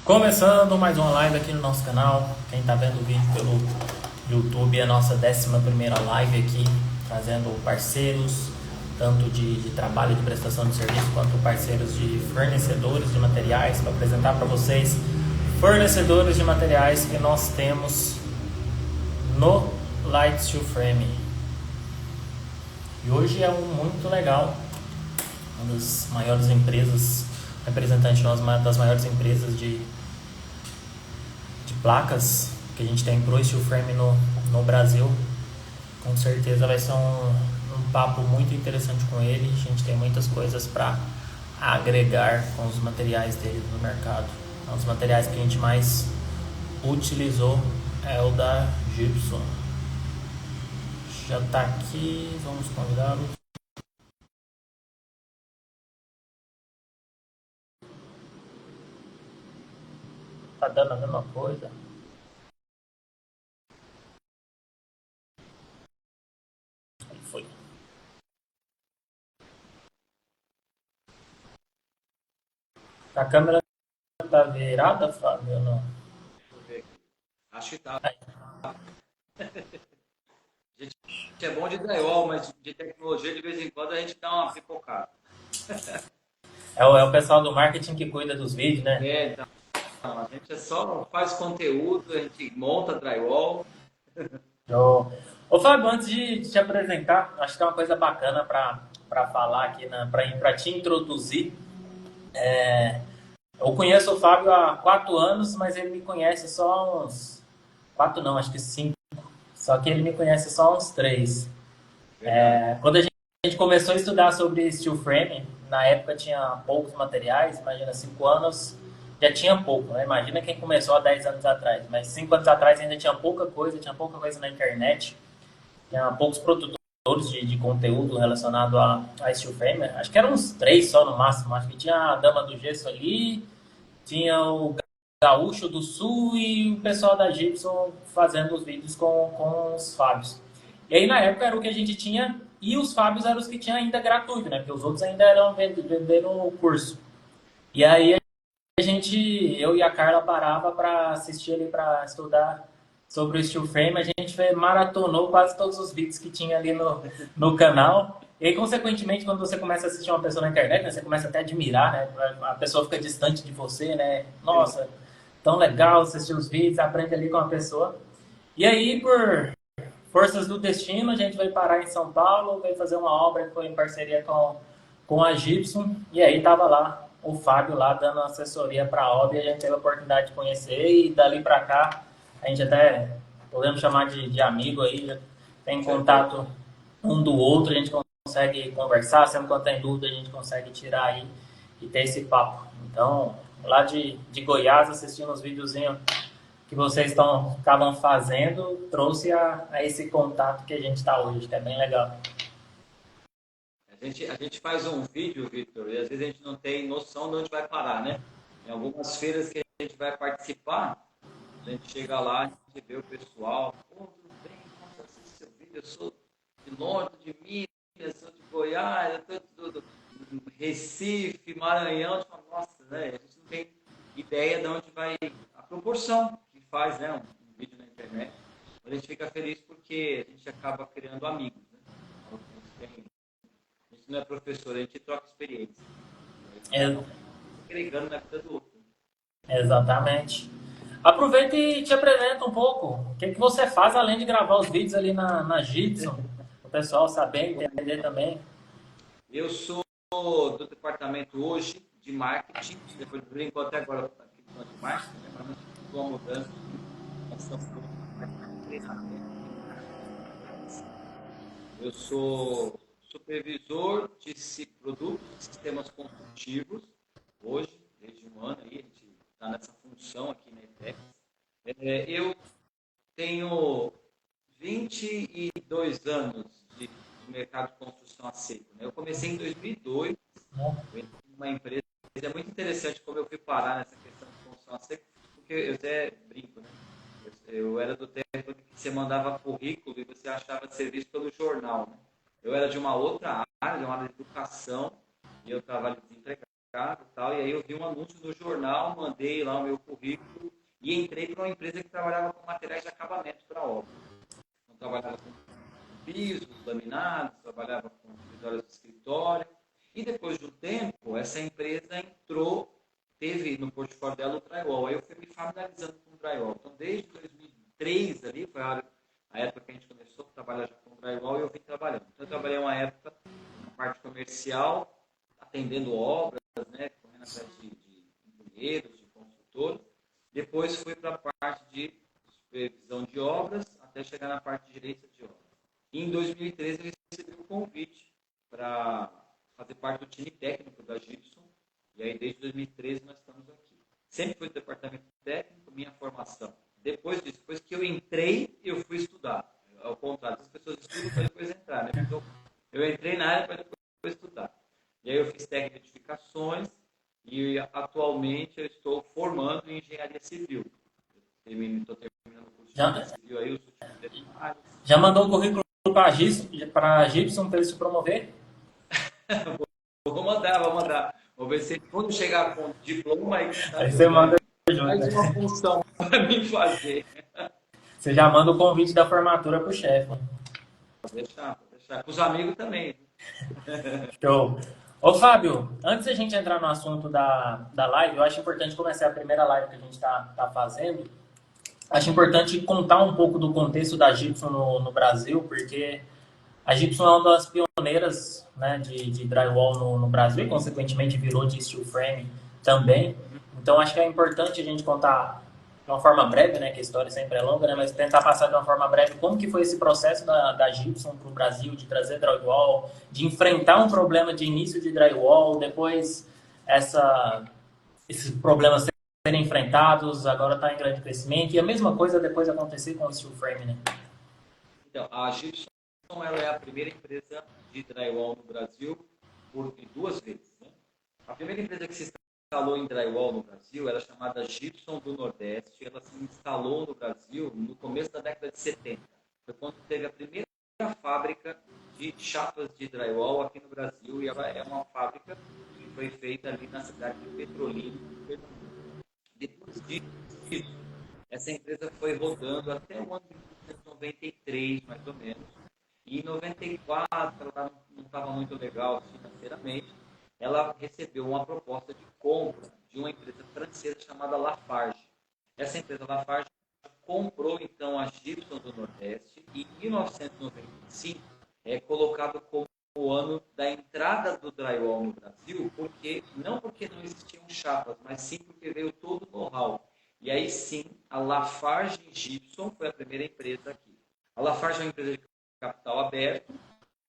Começando mais uma live aqui no nosso canal. Quem está vendo o vídeo pelo YouTube, é a nossa 11ª live aqui, trazendo parceiros, tanto de trabalho de prestação de serviço, quanto parceiros de fornecedores de materiais, para apresentar para vocês fornecedores de materiais que nós temos no Light Steel Frame. E hoje é um muito legal, uma das maiores empresas, representante de uma das maiores empresas de placas que a gente tem pro Steel Frame no Brasil. Com certeza vai ser um papo muito interessante com ele. A gente tem muitas coisas para agregar com os materiais dele no mercado. Um dos materiais que a gente mais utilizou é o da Gibson. Já tá aqui, vamos convidá-lo. Tá dando a mesma coisa. Aí foi. A câmera tá virada, Fábio? Não. Deixa eu ver aqui. Acho que tá. Aí. A gente é bom de drywall, mas de tecnologia de vez em quando a gente dá uma pipocada. É o pessoal do marketing que cuida dos vídeos, né? Então, a gente só faz conteúdo, a gente monta drywall. Ô Fábio, antes de te apresentar, acho que é uma coisa bacana para falar aqui, né, para te introduzir. Eu conheço o Fábio há 4 anos, mas ele me conhece só há uns. 4 não, acho que 5. Só que ele me conhece só há uns 3. Verdade. Quando a gente começou a estudar sobre steel frame, na época tinha poucos materiais, imagina, 5 anos já tinha pouco, né? Imagina quem começou há 10 anos atrás, mas 5 anos atrás ainda tinha pouca coisa na internet. Tinha poucos produtores de conteúdo relacionado a steel frame. Acho que eram uns 3 só no máximo. Acho que tinha a Dama do Gesso ali, tinha o Gaúcho do Sul e o pessoal da Gibson fazendo os vídeos com os Fábios. E aí na época era o que a gente tinha e os Fábios eram os que tinham ainda gratuito, né? Porque os outros ainda eram vendendo o curso. E aí eu e a Carla parava para assistir ali, para estudar sobre o steel frame. A gente maratonou quase todos os vídeos que tinha ali no canal. E aí, consequentemente, quando você começa a assistir uma pessoa na internet, né, você começa até a admirar, né? A pessoa fica distante de você, né? Nossa, tão legal assistir os vídeos, aprende ali com a pessoa. E aí, por forças do destino, a gente veio parar em São Paulo, veio fazer uma obra que foi em parceria com a Gibson, e aí tava lá o Fábio lá dando assessoria para a obra, e a gente teve a oportunidade de conhecer, e dali para cá, a gente até podemos chamar de amigo aí, já tem Com certeza. contato um do outro, a gente consegue conversar, sempre quando tem dúvida, a gente consegue tirar aí e ter esse papo. Então, lá de Goiás, assistindo os videozinhos que vocês acabam fazendo, trouxe a esse contato que a gente está hoje, que é bem legal. A gente faz um vídeo, Victor, e às vezes a gente não tem noção de onde vai parar, né? Em algumas feiras que a gente vai participar, a gente chega lá, a gente vê o pessoal. Pô, tudo bem? Nossa, assisti seu vídeo, eu sou de Londres, de Minas, sou de Goiás, eu tô do Recife, Maranhão. Eu falo, nossa, né? A gente não tem ideia de onde vai a proporção que faz, né, um vídeo na internet. A gente fica feliz porque a gente acaba criando amigos, né? A gente não é professor, a gente troca experiência. A gente É, acaba agregando na vida do outro. exatamente. Aproveita e te apresenta um pouco. O que você faz além de gravar os vídeos ali na Gibson? O pessoal saber, entender também. Eu sou do departamento hoje de marketing, depois brincou até agora aqui falando de marketing, né? Mas não uma mudança aqui. Nós estamos falando de marketing de treinamento e marketing de liderança. Eu sou supervisor de produtos e sistemas construtivos hoje, desde um ano aí, a gente está nessa função aqui na ETEX. Eu tenho 22 anos de mercado de construção a seco, né? Eu comecei em 2002, Né? eu entrei numa empresa. É muito interessante como eu fui parar nessa questão de construção a seco, porque eu até brinco, né? Eu era do tempo que você mandava currículo e você achava serviço pelo jornal, né? Eu era de uma outra área, de uma área de educação, e eu estava desempregado. mercado e tal, e aí eu vi um anúncio no jornal, mandei lá o meu currículo e entrei para uma empresa que trabalhava com materiais de acabamento para obra. Então, trabalhava com pisos, laminados, trabalhava com escritórios de escritório, e depois de um tempo, essa empresa entrou, teve no portfólio dela o drywall, aí eu fui me familiarizando com o drywall. Então, desde 2003 ali, foi a época que a gente começou a trabalhar já com drywall, e eu vim trabalhando. Então, eu trabalhei uma época na parte comercial, atendendo obras, né, correndo atrás de engenheiros, de construtores. Depois fui para a parte de supervisão de obras, até chegar na parte de gerência de obras. E em 2013 eu recebi um convite para fazer parte do time técnico da Gibson, e aí desde 2013 nós estamos aqui. Sempre fui do departamento técnico, minha formação. Depois disso, depois que eu entrei, eu fui estudar. Ao contrário, as pessoas estudam para depois entrar, né? Então, eu entrei na área para depois estudar. E aí eu fiz técnico de edificações e atualmente eu estou formando em engenharia civil. Estou terminando o curso de engenharia civil aí, os últimos detalhes. Já mandou o currículo para a Gibson para ele se promover? Vou mandar. Vou ver se quando chegar com diploma aí Você manda mais junto. uma função para mim fazer. Você já manda o convite da formatura pro chefe. Vou deixar. Com os amigos também. Show. Ô, Fábio, antes da gente entrar no assunto da live, eu acho importante começar a primeira live que a gente tá fazendo. Acho importante contar um pouco do contexto da Gibson no Brasil, porque a Gibson é uma das pioneiras, né, de drywall no Brasil e, consequentemente, virou de steel frame também. Então, acho que é importante a gente contar de uma forma breve, né, que a história sempre é longa, né, mas tentar passar de uma forma breve como que foi esse processo da Gibson para o Brasil, de trazer drywall, de enfrentar um problema de início de drywall, depois esses problemas serem enfrentados, agora está em grande crescimento, e a mesma coisa depois acontecer com o steel frame, né? Então, a Gibson ela é a primeira empresa de drywall no Brasil por duas vezes. Né? A primeira empresa que se instalou em drywall no Brasil era chamada Gibson do Nordeste. Ela se instalou no Brasil no começo da década de 70. Foi quando teve a primeira fábrica de chapas de drywall aqui no Brasil. E ela é uma fábrica que foi feita ali na cidade de Petrolina. Depois disso, essa empresa foi rodando até o ano de 1993, mais ou menos. E em 94, ela não estava muito legal financeiramente, ela recebeu uma proposta de compra de uma empresa francesa chamada Lafarge. Essa empresa Lafarge comprou, então, a Gibson do Nordeste e, em 1995, é colocado como o ano da entrada do drywall no Brasil, não porque não existiam chapas, mas sim porque veio todo o know-how. E aí sim, a Lafarge Gibson foi a primeira empresa aqui. A Lafarge é uma empresa de capital aberto,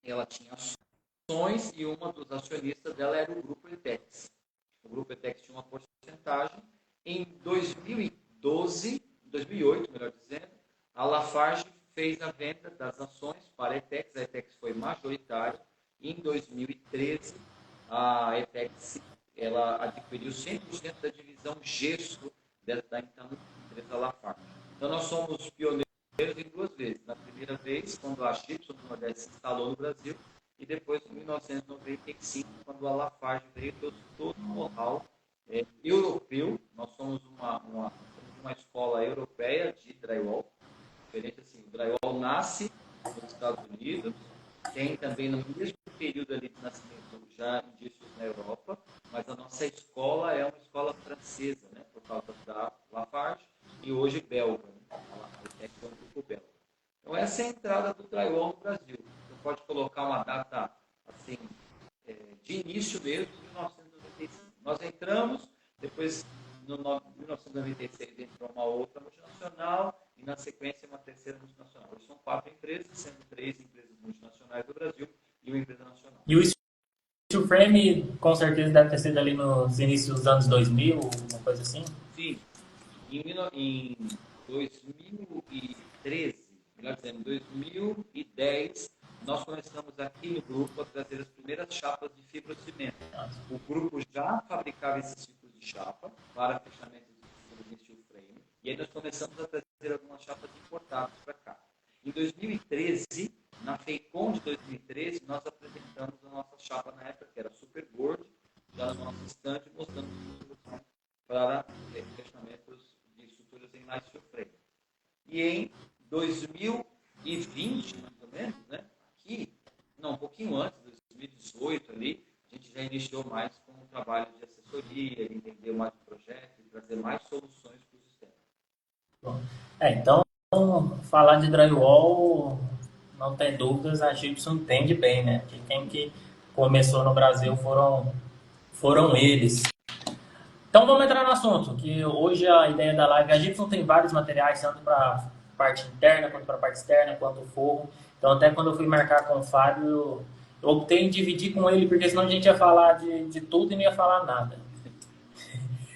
ela tinha ações e uma dos acionistas dela era o Grupo ETEX. O Grupo ETEX tinha uma porcentagem. Em 2008, melhor dizendo, a Lafarge fez a venda das ações para a ETEX. A ETEX foi majoritária. E em 2013, a ETEX ela adquiriu 100% da divisão gesso da então empresa Lafarge. Então, nós somos pioneiros em duas vezes. Na primeira vez, quando a Gibson do Nordeste se instalou no Brasil, e depois, em 1995, quando a Lafarge veio, trouxe todo o know-how europeu. Nós somos uma escola europeia de drywall. Diferente assim, o drywall nasce nos Estados Unidos, tem também no mesmo período ali de nascimento já indícios na Europa, mas a nossa escola é uma escola francesa, né, por causa da Lafarge, e hoje belga, né, é um grupo belga. Então essa é a entrada do drywall no Brasil. Você pode colocar uma data assim, de início mesmo, 1995. Nós entramos, depois, em 1996, entrou uma outra multinacional e, na sequência, uma terceira multinacional. Hoje são 4 empresas, sendo 3 empresas multinacionais do Brasil e uma empresa nacional. E o steel frame, com certeza, deve ter sido ali nos inícios dos anos 2000, uma coisa assim? Sim. Em 2013, melhor dizendo, em 2010, nós começamos aqui no grupo a trazer as primeiras chapas de fibrocimento. O grupo já fabricava esses tipos de chapa para fechamento de steel frame, e aí nós começamos a trazer algumas chapas importadas para cá. Em 2013, na FEICOM de 2013, nós apresentamos a nossa chapa na época, que era Super Board, já no nosso estande, mostrando solução para fechamentos de estruturas em light steel frame. E em 2020, mais ou menos, né, aqui, não, um pouquinho antes, 2018 ali, a gente já iniciou mais com o trabalho de assessoria, de entender mais o projeto e trazer mais soluções para o sistema. Então, falar de drywall, não tem dúvidas, a Gibson entende bem, né? Quem que começou no Brasil foram eles. Então vamos entrar no assunto, que hoje a ideia da live, a Gibson tem vários materiais, tanto para parte interna, quanto para parte externa, quanto o forro. Então até quando eu fui marcar com o Fábio, eu optei em dividir com ele, porque senão a gente ia falar de tudo e não ia falar nada.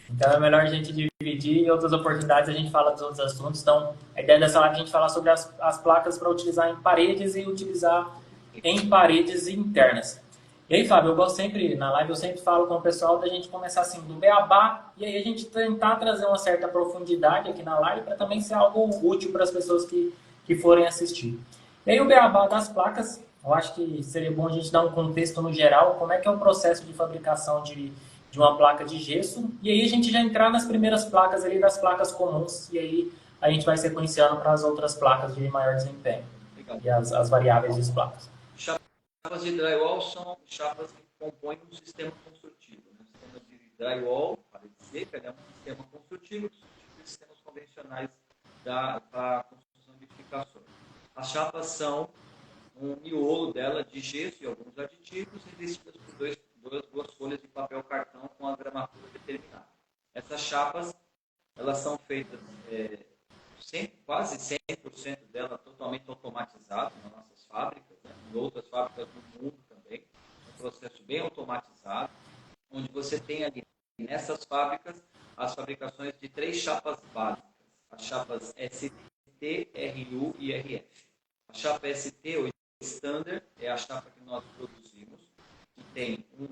Então é melhor a gente dividir, e outras oportunidades a gente fala dos outros assuntos. Então a ideia dessa live é a gente falar sobre as placas para utilizar em paredes e utilizar em paredes internas. E aí, Fábio, eu gosto sempre, na live eu sempre falo com o pessoal da gente começar assim, do beabá, e aí a gente tentar trazer uma certa profundidade aqui na live para também ser algo útil para as pessoas que forem assistir. E aí o beabá das placas, eu acho que seria bom a gente dar um contexto no geral, como é que é o processo de fabricação de uma placa de gesso, e aí a gente já entrar nas primeiras placas ali, das placas comuns, e aí a gente vai sequenciando para as outras placas de maior desempenho. Legal. E as variáveis das placas. Chapas de drywall são chapas que compõem um sistema construtivo. Né? O sistema de drywall, parede seca, é um sistema construtivo que substitui sistemas convencionais para construção de edificações. As chapas são um miolo dela de gesso e alguns aditivos revestidas por duas folhas de papel cartão com a gramatura determinada. Essas chapas, elas são feitas quase 100% dela totalmente automatizadas nas nossas fábricas, né? Em outras fábricas do mundo também. Um processo bem automatizado, onde você tem ali, nessas fábricas, as fabricações de 3 chapas básicas. As chapas ST, RU e RF. A chapa ST, ou Standard, é a chapa que nós produzimos, que tem 1,30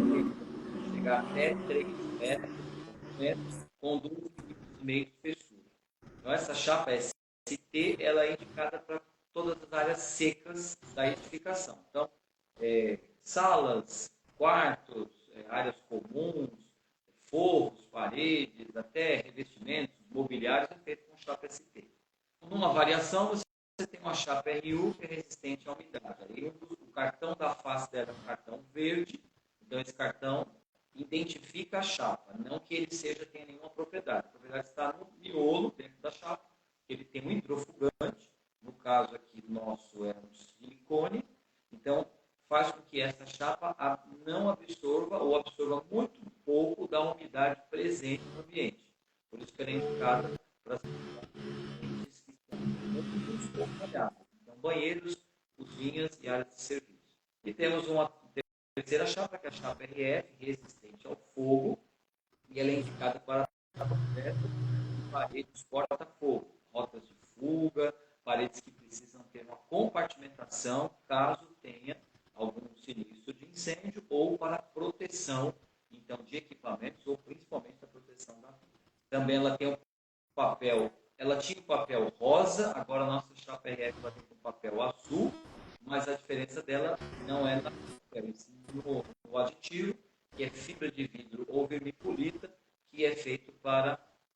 m, chegar até 3 metros, com 2,5 m de espessura. Então, essa chapa ST, ela é indicada para todas as áreas secas da edificação. Então, salas, quartos, áreas comuns, forros, paredes, até revestimentos, mobiliários, é feito com chapa ST. Numa variação, você tem uma chapa RU, que é resistente à umidade. Aí, o cartão da face dela é um cartão verde, então esse cartão identifica a chapa, não que ele tenha nenhuma propriedade. A propriedade está no miolo, dentro da chapa, ele tem um hidrofugante, no caso aqui nosso é um silicone, então faz com que essa chapa não absorva ou absorva muito pouco da umidade presente no ambiente. Por isso que ela é indicada para as ambientes que estão muito pouco molhados. Então, banheiros, cozinhas e áreas de serviço. E temos uma terceira chapa, que é a chapa RF, resistente ao fogo, e ela é indicada para projetos de paredes porta-fogo, rotas de fuga, paredes que precisam ter uma compartimentação caso tenha algum sinistro de incêndio, ou para proteção, então, de equipamentos, ou principalmente a proteção da vida. Também ela tem um papel, ela tinha um papel rosa, agora a nossa chapa RF tem um papel azul, mas a diferença dela não é na no aditivo, que é fibra de vidro ou vermiculita, que é feito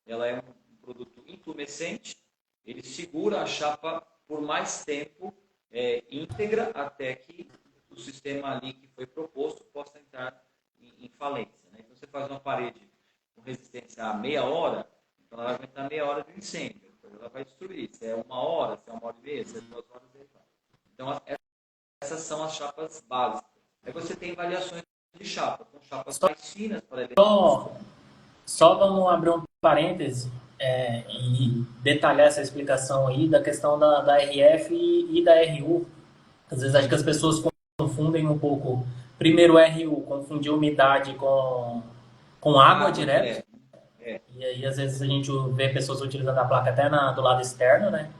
ela é um produto intumescente, ele segura a chapa por mais tempo íntegra, até que o sistema ali que foi proposto possa entrar em falência. Né? Então, você faz uma parede com resistência a meia hora, então ela vai aguentar meia hora de incêndio, então ela vai destruir. Se é 1 hora, se é 1 hora e meia, se é 2 horas, aí vai. Então, essas são as chapas básicas. Aí você tem variações de chapa, com chapas mais finas para Só vamos abrir um parêntese e detalhar essa explicação aí da questão da RF e da RU. Às vezes acho que as pessoas confundem um pouco. Primeiro, RU, confundir umidade com água direto. E aí, às vezes, a gente vê pessoas utilizando a placa até do lado externo, né?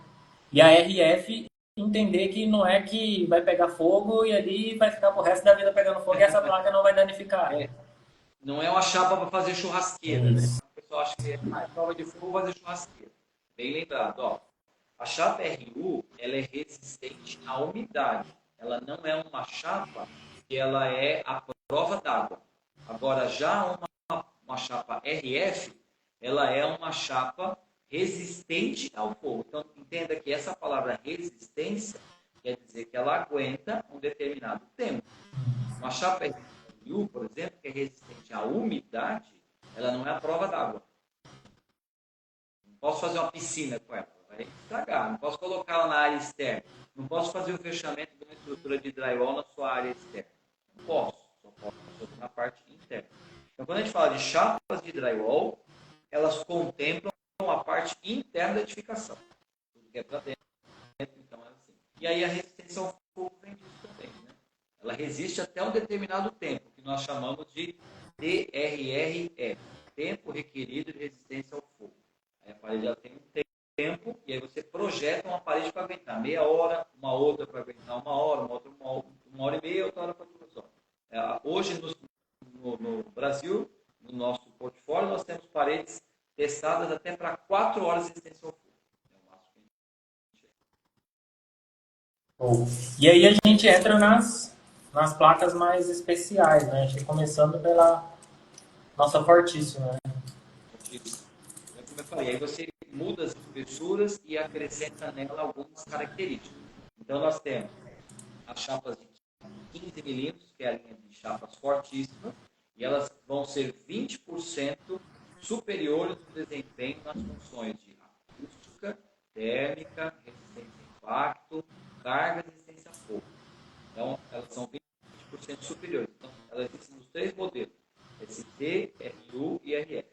E a RF, entender que não é que vai pegar fogo e ali vai ficar pro resto da vida pegando fogo e essa placa não vai danificar. Não é uma chapa para fazer churrasqueira, né? O pessoal acha que é prova de fogo fazer churrasqueira. Bem lembrado, ó. A chapa RU, ela é resistente à umidade. Ela não é uma chapa que ela é a prova d'água. Agora, já uma chapa RF, ela é uma chapa resistente ao fogo. Então, entenda que essa palavra resistência quer dizer que ela aguenta um determinado tempo. Uma chapa RU, por exemplo, que é resistente à umidade, ela não é a prova d'água. Não posso fazer uma piscina com ela, vai estragar. Não posso colocar ela na área externa. Não posso fazer o fechamento de uma estrutura de drywall na sua área externa. Não posso, só posso fazer na parte interna. Então, quando a gente fala de chapas de drywall, elas contemplam a parte interna da edificação. Tudo que é para dentro, então é assim. E aí a resistência ao fogo vem disso também, né? Ela resiste até um determinado tempo, que nós chamamos de TRRF, tempo requerido de resistência ao fogo. Aí a parede ela tem um tempo, e aí você projeta uma parede para aguentar meia hora, uma outra para aguentar uma hora, uma outra uma hora e meia, outra hora para 2 horas. Hoje, no Brasil, no nosso portfólio, nós temos paredes testadas até para 4 horas de resistência ao fogo. É o máximo que Oh. E aí a gente entra nas placas mais especiais, né? A gente começando pela nossa fortíssima, né? Como eu falei, aí você muda as espessuras e acrescenta nela algumas características. Então, nós temos as chapas de 15 milímetros, que é a linha de chapas fortíssimas, e elas vão ser 20% superiores no desempenho nas funções de acústica, térmica, resistência a impacto, carga e resistência a fogo. Então, elas são 20% superiores. Então, elas existem nos 3 modelos, ST, RU e RF.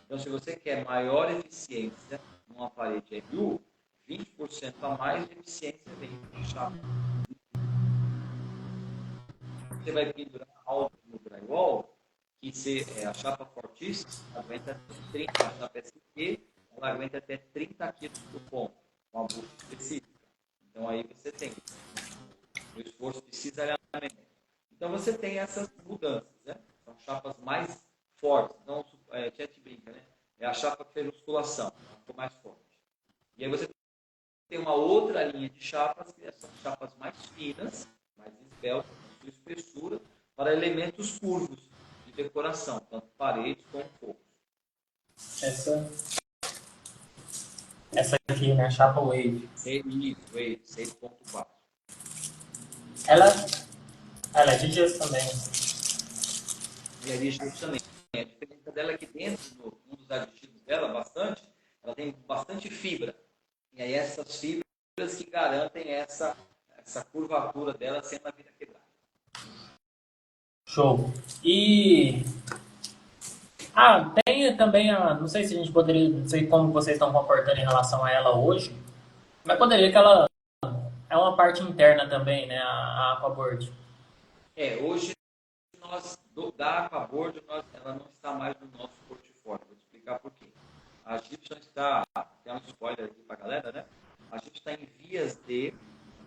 Então, se você quer maior eficiência numa parede RU, 20% a mais de eficiência vem de chapa. Você vai pendurar algo no drywall, que a chapa fortíssima aguenta 30, a chapa SQ, ela aguenta até 30 kg por ponto, uma bucha específica. Então, aí você tem o esforço de cisalhamento. Então, você tem essas mudanças, né? São chapas mais fortes. Então, a gente brinca, né? É a chapa que fez musculação, ela ficou mais forte. E aí você tem uma outra linha de chapas, que são chapas mais finas, mais esbeltas, com sua espessura, para elementos curvos de decoração, tanto paredes como forros. Essa aqui, né? Chapa Wave. Wave 6.4. Ela é de gesso também. E a de gesso também. A diferença dela é que dentro um dos aditivos dela, ela tem bastante fibra. E aí essas fibras que garantem essa curvatura dela sem ela vir a quebrar. Show. E tem também não sei se a gente poderia, não sei como vocês estão comportando em relação a ela hoje, mas poderia que ela é uma parte interna também, né, a Aquaboard. Hoje da Aquaboard, ela não está mais no nosso portfólio. Vou te explicar por quê. A Gibson está, tem um spoiler aqui para a galera, né? A Gibson está em vias de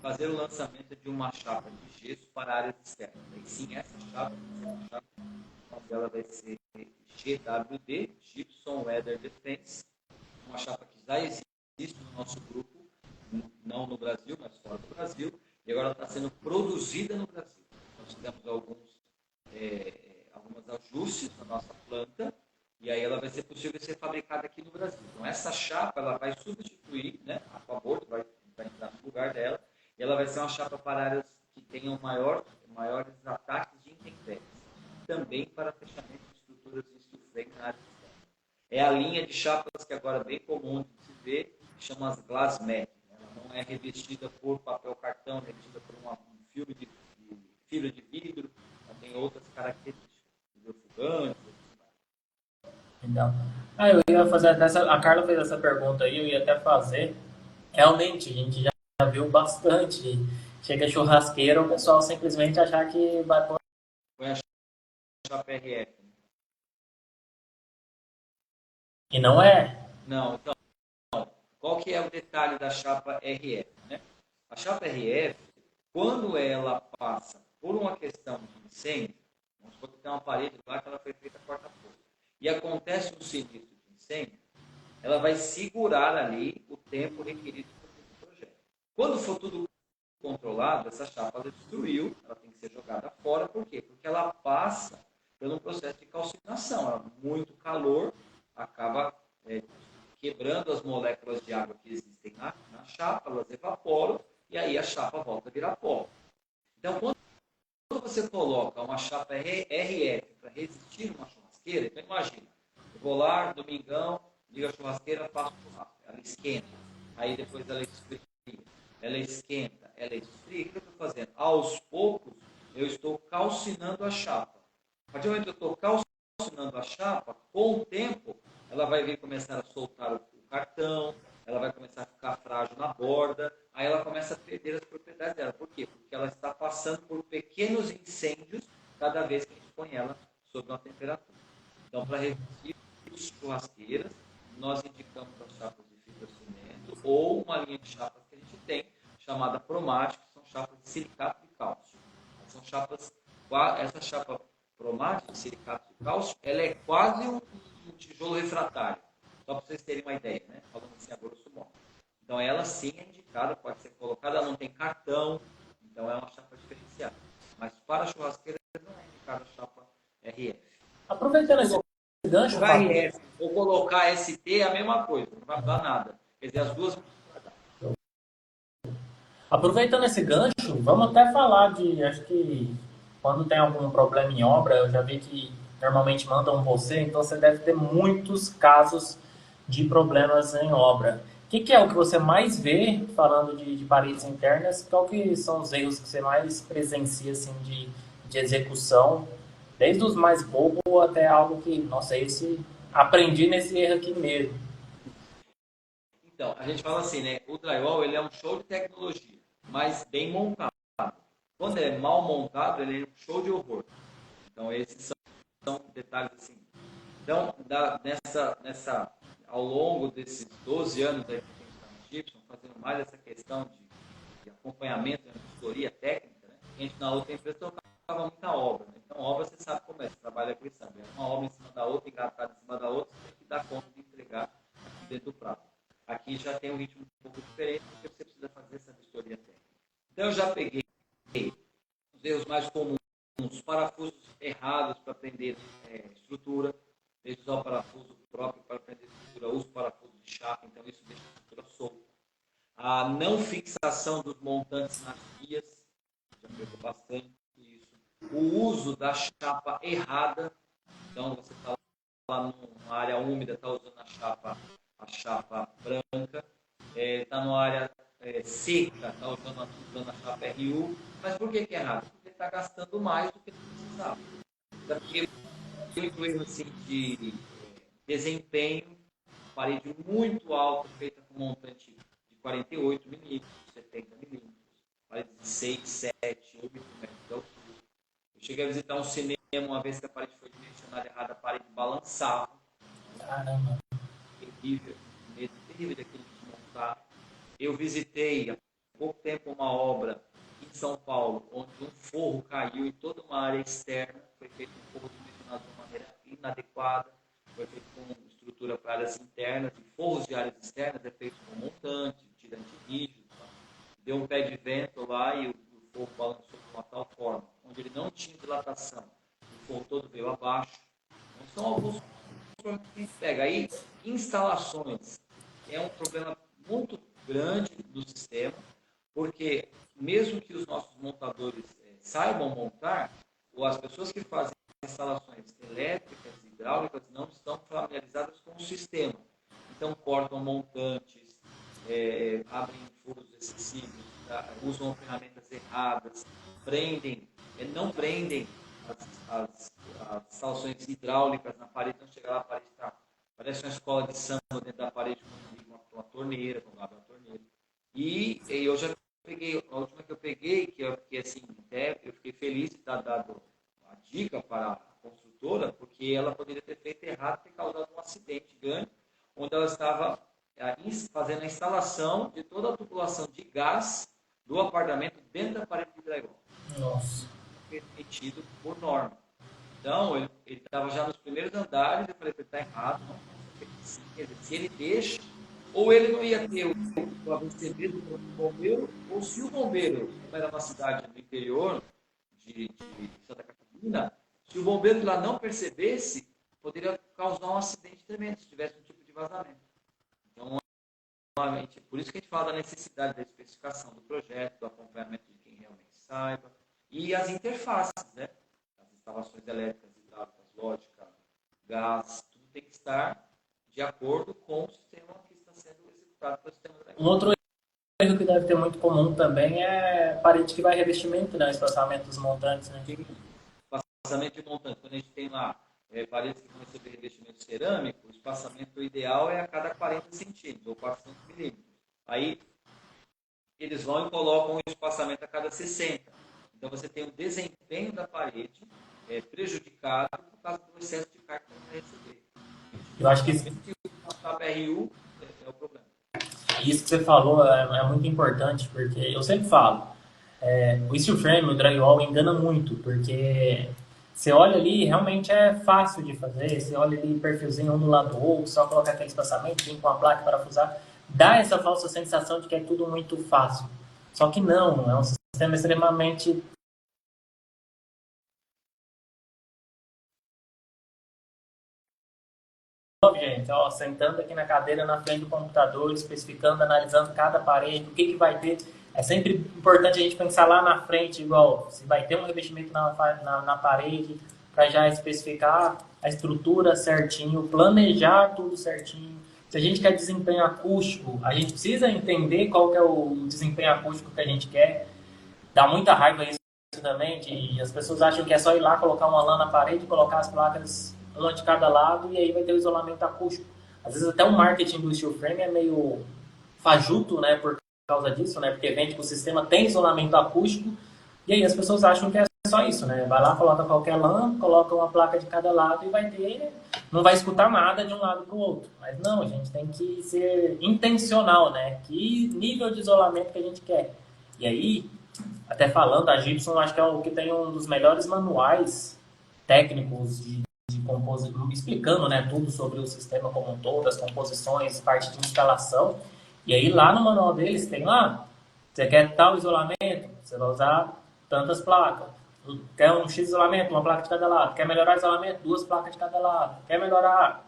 fazer o lançamento de uma chapa de gesso para áreas externas. E sim, essa chapa ela vai ser GWD, Gibson Weather Defense, uma chapa que já existe no nosso grupo, não no Brasil, mas fora do Brasil, e agora está sendo produzida no Brasil. Nós fizemos alguns ajustes na nossa planta, e aí ela vai ser possível ser fabricada aqui no Brasil. Então, essa chapa ela vai substituir, né, a Aquaboard, vai entrar no lugar dela, e ela vai ser uma chapa para áreas que tenham maiores ataques de intempéries. Também para fechamento de estruturas de steel frame na área externa. É a linha de chapas que agora é bem comum de se ver, que chama as glass mat. Ela não é revestida por papel cartão, é revestida por um filme de fibra de vidro, ela tem outras características, hidrofugante. Então, eu ia fazer a Carla fez essa pergunta aí, eu ia até fazer. Realmente, a gente já viu bastante. Chega churrasqueira, o pessoal simplesmente achar que vai pôr. Foi a chapa RF. E não é? Não, então, qual que é o detalhe da chapa RF? Né? A chapa RF, quando ela passa por uma questão de incêndio, vamos supor que tem uma parede lá que ela foi feita corta-fogo, e acontece um sinistro de incêndio, ela vai segurar ali o tempo requerido para o projeto. Quando for tudo controlado, essa chapa ela destruiu, ela tem que ser jogada fora. Por quê? Porque ela passa por um processo de calcinação. Ela, muito calor acaba quebrando as moléculas de água que existem na chapa, elas evaporam e aí a chapa volta a virar pó. Então, quando você coloca uma chapa RF para resistir uma churrasqueira, então imagina, eu vou lá, domingão, ligo a churrasqueira, faço churrasco, ela esquenta, aí depois ela esfria, ela esquenta, ela esfria, o que eu estou fazendo? Aos poucos, eu estou calcinando a chapa. A partir do momento que eu estou calcinando a chapa, com o tempo, ela vai vir começar a soltar o cartão, ela vai começar a ficar frágil na borda, aí ela começa a perder as propriedades dela. Por quê? Porque ela está passando por pequenos incêndios cada vez que a gente põe ela sob uma temperatura. Então, para resistir churrasqueiras, nós indicamos as chapas de fibrocimento ou uma linha de chapas que a gente tem, chamada Promate, que são chapas de silicato de cálcio. São chapas, essa chapa Promate de silicato de cálcio, ela é quase um tijolo refratário. Só para vocês terem uma ideia, né? Falando assim a grosso modo. Então, ela sim é indicada, pode ser colocada, ela não tem cartão, então é uma chapa diferenciada. Mas para churrasqueira não é indicada a chapa RF. Aproveitando esse gancho, Colocar RF ou colocar ST é a mesma coisa, não vai mudar nada. Quer dizer, as duas. Aproveitando esse gancho, vamos até falar de, acho que quando tem algum problema em obra, eu já vi que normalmente mandam você, então você deve ter muitos casos de problemas em obra. O que é o que você mais vê, falando de paredes internas, qual que são os erros que você mais presencia assim, de execução, desde os mais bobos até algo que, nossa, esse aprendi nesse erro aqui mesmo. Então, a gente fala assim, né? O drywall ele é um show de tecnologia, mas bem montado. Quando é mal montado, ele é um show de horror. Então, esses são detalhes assim. Então, ao longo desses 12 anos aí que a gente está no Gibson, fazendo mais essa questão de acompanhamento, de consultoria técnica, né? A gente na outra empresa tocava muita obra. Né? Então, obra você sabe como é, você trabalha com isso, sabe? É uma obra em cima da outra, engatada em cima da outra, você tem que dar conta de entregar aqui dentro do prazo. Aqui já tem um ritmo um pouco diferente, porque você precisa fazer essa vistoria técnica. Então, eu já peguei os erros mais comuns, os parafusos errados para prender estrutura, desde usar o parafuso próprio para prender estrutura, uso parafuso de chapa, então isso deixa a estrutura solta. A não fixação dos montantes nas guias, já pegou bastante isso. O uso da chapa errada, então você está lá numa área úmida, está usando a chapa branca, está numa área seca, está usando a chapa RU, mas por que é errado? Porque está gastando mais do que precisava. Porque muito erro assim, de desempenho, parede muito alta, feita com montante de 48 milímetros, 70 milímetros, parede de 6, 7, 8 metros de altura. Eu cheguei a visitar um cinema uma vez que a parede foi dimensionada errada, a parede balançava. Caramba. Terrível, medo terrível daquilo de montar. Eu visitei há pouco tempo uma obra em São Paulo, onde um forro caiu em toda uma área externa, foi feito um forro dimensionado de uma maneira inadequada, foi feito com estrutura para áreas internas, e forros de áreas externas é feito com montante, tirante rígido, tá? Deu um pé de vento lá e o forro balançou de uma tal forma, onde ele não tinha dilatação, o forro todo veio abaixo. Então, são alguns problemas que a gente pega. Aí, instalações é um problema muito grande do sistema, porque mesmo que os nossos montadores saibam montar, ou as pessoas que fazem instalações elétricas e hidráulicas não estão familiarizadas com o sistema. Então, cortam montantes, abrem furos excessivos, usam ferramentas erradas, não prendem as instalações hidráulicas na parede, então chega lá, a parede está, parece uma escola de samba dentro da parede com uma torneira, com uma torneira. E eu já peguei, a última que eu peguei, que assim, até eu fiquei feliz de estar dado a dica para a construtora, porque ela poderia ter feito errado, ter causado um acidente grande, onde ela estava fazendo a instalação de toda a tubulação de gás do apartamento dentro da parede de drywall. Nossa. Permitido por norma. Então, ele estava já nos primeiros andares, eu falei, ele está errado, não. Se ele deixa ou ele não ia ter o abastecimento do bombeiro, ou se o bombeiro, como era uma cidade do interior de Santa Catarina, se o bombeiro lá não percebesse, poderia causar um acidente tremendo, se tivesse um tipo de vazamento. Então, novamente, por isso que a gente fala da necessidade da especificação do projeto, do acompanhamento de quem realmente saiba, e as interfaces, né? As instalações elétricas, hidráulicas, lógica, gás, tudo tem que estar de acordo com o sistema que está sendo executado pelo sistema elétrico. Um outro erro que deve ter muito comum também é parede que vai revestimento, né? Espaçamento dos montantes, né? Espaçamento de montante, quando a gente tem lá paredes que vão receber revestimento cerâmico, o espaçamento ideal é a cada 40 centímetros ou 400 milímetros. Aí eles vão e colocam um espaçamento a cada 60. Então você tem o desempenho da parede prejudicado por causa do excesso de carga que vai receber. Eu acho que a BRU é o problema. Isso que você falou é muito importante, porque eu sempre falo, o steel frame, o drywall engana muito, porque você olha ali, realmente é fácil de fazer, você olha ali perfilzinho um do lado do outro, só colocar aquele espaçamento, vir com a placa para parafusar, dá essa falsa sensação de que é tudo muito fácil. Só que não, é um sistema extremamente gente, ó, sentando aqui na cadeira na frente do computador, especificando, analisando cada parede, o que, que vai ter. É sempre importante a gente pensar lá na frente, igual se vai ter um revestimento na parede, para já especificar a estrutura certinho, planejar tudo certinho. Se a gente quer desempenho acústico, a gente precisa entender qual que é o desempenho acústico que a gente quer. Dá muita raiva isso também, que as pessoas acham que é só ir lá, colocar uma lã na parede, colocar as placas uma de cada lado e aí vai ter o isolamento acústico. Às vezes até o marketing do steel frame é meio fajuto, né, por causa disso, né, porque vende que o sistema tem isolamento acústico e aí as pessoas acham que é só isso, né, vai lá, coloca qualquer lã, coloca uma placa de cada lado e vai ter, não vai escutar nada de um lado para o outro. Mas não, a gente tem que ser intencional, né, que nível de isolamento que a gente quer. E aí, até falando, a Gibson acho que é o que tem um dos melhores manuais técnicos de composição, explicando, né, tudo sobre o sistema como um todo, as composições, parte de instalação. E aí lá no manual deles tem lá, você quer tal isolamento, você vai usar tantas placas. Quer um X isolamento, uma placa de cada lado. Quer melhorar o isolamento, duas placas de cada lado. Quer melhorar,